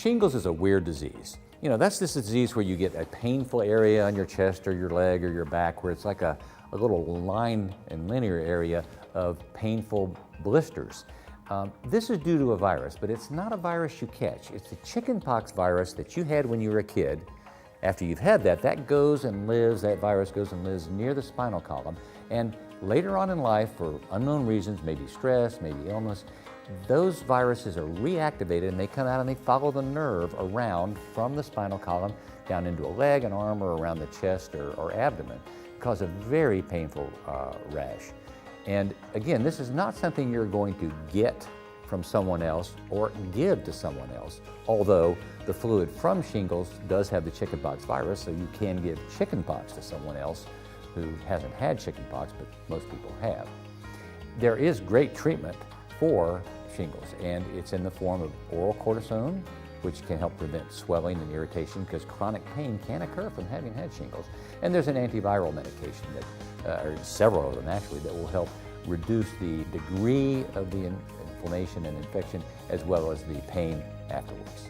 Shingles is a weird disease. You know, that's this disease where you get a painful area on your chest or your leg or your back where it's like a little line and linear area of painful blisters. This is due to a virus, but it's not a virus you catch. It's the chickenpox virus that you had when you were a kid. After you've had that, that virus goes and lives near the spinal column. And later on in life, for unknown reasons, maybe stress, maybe illness, those viruses are reactivated and they come out and they follow the nerve around from the spinal column down into a leg, an arm, or around the chest or abdomen, cause a very painful rash. And again, this is not something you're going to get from someone else or give to someone else, although the fluid from shingles does have the chickenpox virus, so you can give chickenpox to someone else who hasn't had chickenpox, but most people have. There is great treatment for shingles, and it's in the form of oral cortisone, which can help prevent swelling and irritation because chronic pain can occur from having had shingles. And there's an antiviral medication or several of them actually, that will help reduce the degree of the inflammation and infection as well as the pain afterwards.